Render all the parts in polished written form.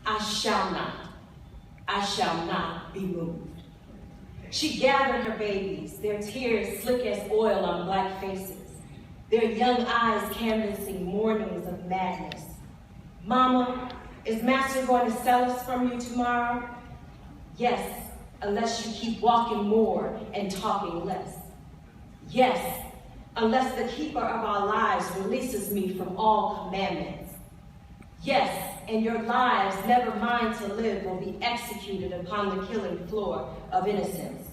I shall not be moved. She gathered her babies, their tears slick as oil on black faces, their young eyes canvassing mornings of madness. Mama, is Master going to sell us from you tomorrow? Yes, unless you keep walking more and talking less. Yes, unless the keeper of our lives releases me from all commandments. Yes, and your lives, never mine to live, will be executed upon the killing floor of innocence,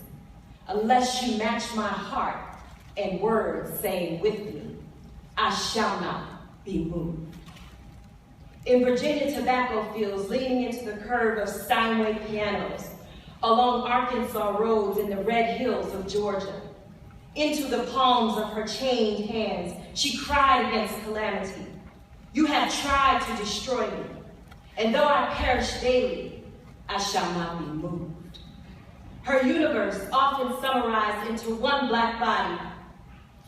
unless you match my heart and words saying with me, I shall not be moved. In Virginia tobacco fields, leaning into the curve of Steinway pianos, along Arkansas roads in the red hills of Georgia, into the palms of her chained hands, she cried against calamity. You have tried to destroy me, and though I perish daily, I shall not be moved. Her universe, often summarized into one black body,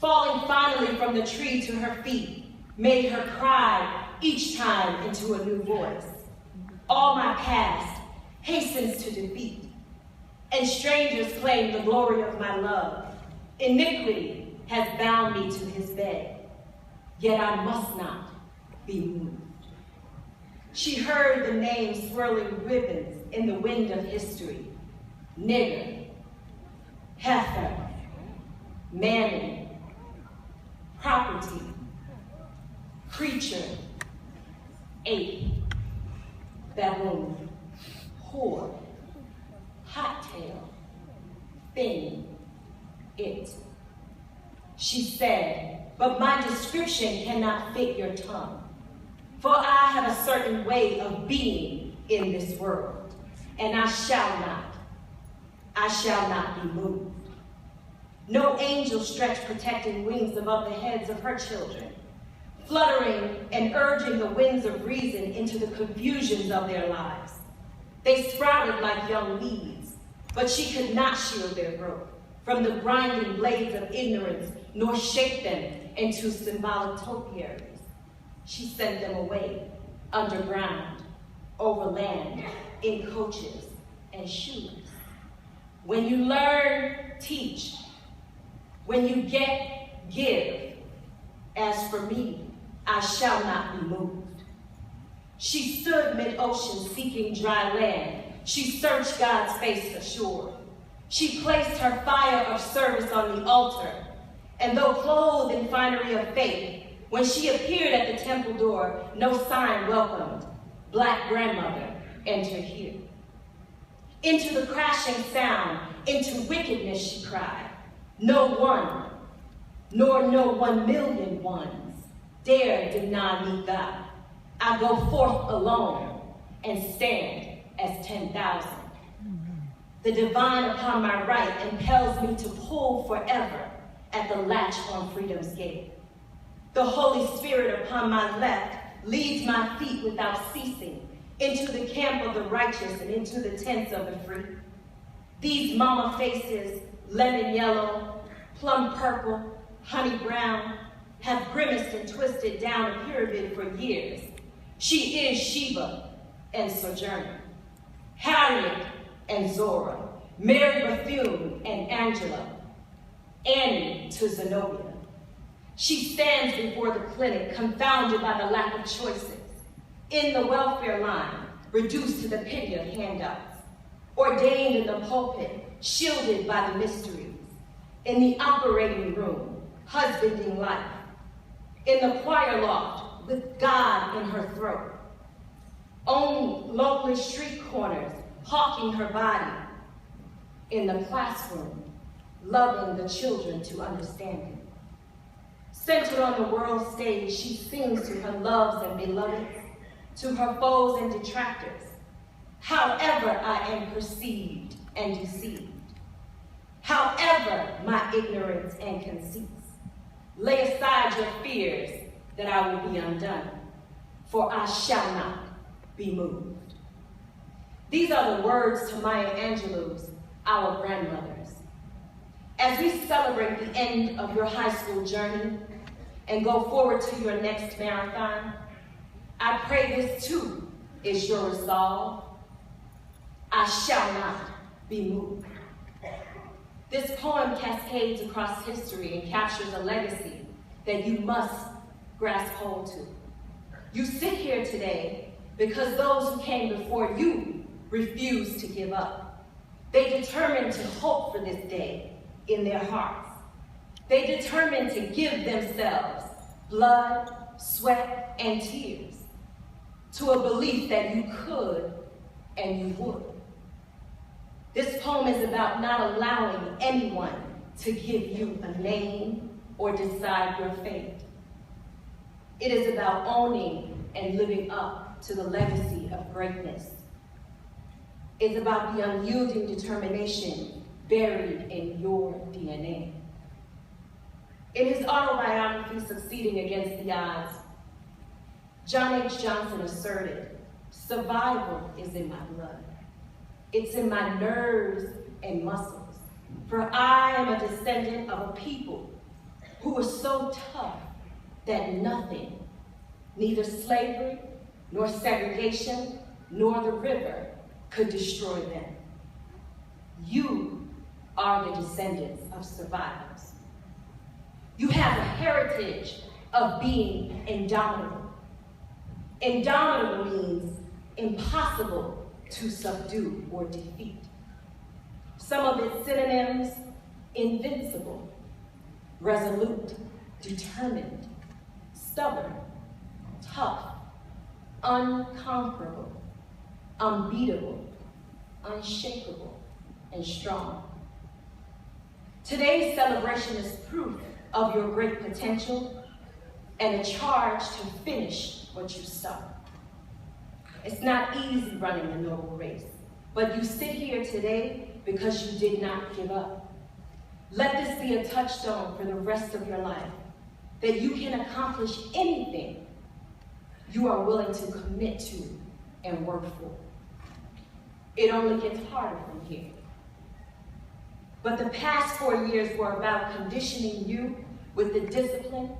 falling finally from the tree to her feet, made her cry each time into a new voice. All my past hastens to defeat, and strangers claim the glory of my love. Iniquity has bound me to his bed, yet I must not be moved. She heard the names swirling ribbons in the wind of history. Nigger, heifer, mammy, property, creature, ape, baboon, whore, hot tail, thing, it. She said, but my description cannot fit your tongue, for I have a certain way of being in this world, and I shall not be moved. No angel stretched protecting wings above the heads of her children, fluttering and urging the winds of reason into the confusions of their lives. They sprouted like young weeds, but she could not shield their growth from the grinding blades of ignorance, nor shape them into symbolic topiaries. She sent them away, underground, over land, in coaches and shoes. When you learn, teach. When you get, give. As for me, I shall not be moved. She stood mid-ocean seeking dry land. She searched God's face ashore. She placed her fire of service on the altar, and though clothed in finery of faith, when she appeared at the temple door, no sign welcomed, black grandmother, enter here. Into the crashing sound, into wickedness she cried. No one, nor no 1,000,000 ones, dare deny me God. I go forth alone and stand as 10,000. The divine upon my right impels me to pull forever at the latch on freedom's gate. The Holy Spirit upon my left leads my feet without ceasing into the camp of the righteous and into the tents of the free. These mama faces, lemon yellow, plum purple, honey brown, have grimaced and twisted down a pyramid for years. She is Sheba and Sojourner, Harriet and Zora, Mary Bethune and Angela, Annie to Zenobia. She stands before the clinic, confounded by the lack of choices, in the welfare line, reduced to the pity of handouts, ordained in the pulpit, shielded by the mysteries, in the operating room, husbanding life, in the choir loft, with God in her throat, on lonely street corners, hawking her body, in the classroom, loving the children to understanding. Centered on the world stage, she sings to her loves and beloveds, to her foes and detractors, however I am perceived and deceived, however my ignorance and conceits. Lay aside your fears that I will be undone, for I shall not be moved. These are the words to Maya Angelou's, our grandmothers. As we celebrate the end of your high school journey and go forward to your next marathon, I pray this too is your resolve. I shall not be moved. This poem cascades across history and captures a legacy that you must grasp hold to. You sit here today because those who came before you refused to give up. They determined to hope for this day in their hearts. They determined to give themselves blood, sweat, and tears to a belief that you could and you would. This poem is about not allowing anyone to give you a name or decide your fate. It is about owning and living up to the legacy of greatness. It's about the unyielding determination buried in your DNA. In his autobiography, Succeeding Against the Odds, John H. Johnson asserted, "Survival is in my blood. It's in my nerves and muscles. For I am a descendant of a people who were so tough that nothing, neither slavery, nor segregation, nor the river, could destroy them." You are the descendants of survivors. You have a heritage of being indomitable. Indomitable means impossible to subdue or defeat. Some of its synonyms: invincible, resolute, determined, stubborn, tough, unconquerable, unbeatable, unshakable, and strong. Today's celebration is proof of your great potential and a charge to finish what you start. It's not easy running a noble race, but you sit here today because you did not give up. Let this be a touchstone for the rest of your life, that you can accomplish anything you are willing to commit to and work for. It only gets harder from here. But the past 4 years were about conditioning you with the discipline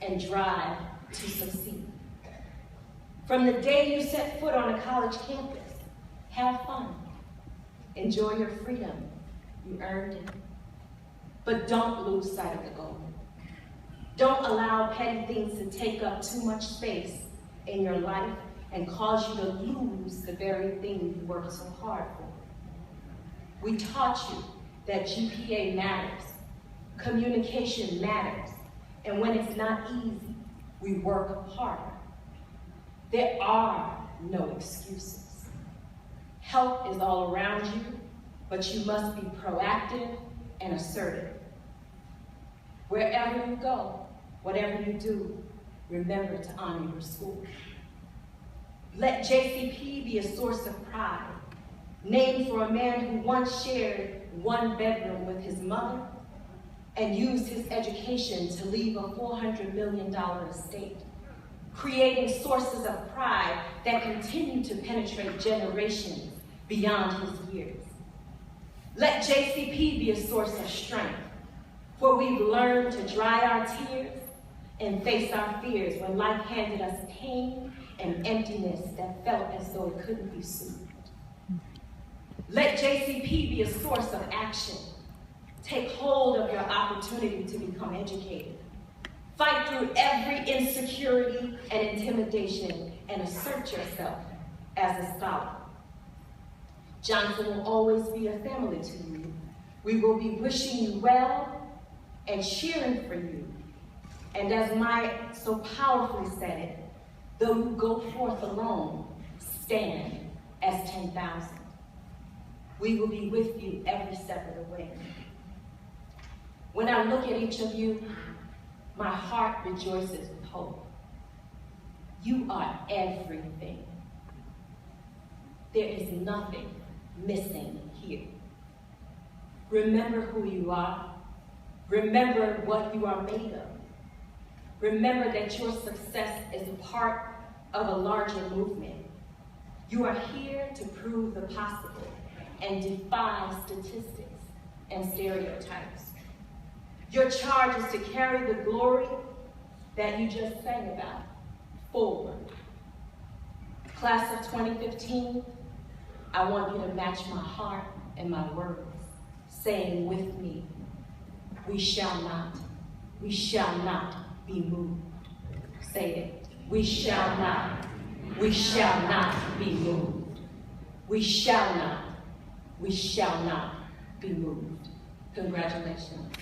and drive to succeed. From the day you set foot on a college campus, have fun. Enjoy your freedom. You earned it. But don't lose sight of the goal. Don't allow petty things to take up too much space in your life and cause you to lose the very thing you worked so hard for. We taught you that GPA matters, communication matters, and when it's not easy, we work harder. There are no excuses. Help is all around you, but you must be proactive and assertive. Wherever you go, whatever you do, remember to honor your school. Let JCP be a source of pride, named for a man who once shared one bedroom with his mother and used his education to leave a $400 million estate, creating sources of pride that continue to penetrate generations beyond his years. Let JCP be a source of strength, for we've learned to dry our tears and face our fears when life handed us pain and emptiness that felt as though it couldn't be soothed. Let JCP be a source of action. Take hold of your opportunity to become educated. Fight through every insecurity and intimidation and assert yourself as a scholar. Johnson will always be a family to you. We will be wishing you well and cheering for you. And as Mike so powerfully said it, though you go forth alone, stand as 10,000. We will be with you every step of the way. When I look at each of you, my heart rejoices with hope. You are everything. There is nothing missing here. Remember who you are. Remember what you are made of. Remember that your success is a part of a larger movement. You are here to prove the possible and defy statistics and stereotypes. Your charge is to carry the glory that you just sang about forward. Class of 2015, I want you to match my heart and my words, saying with me, we shall not be moved. Say it, we shall not be moved. We shall not be moved. Congratulations.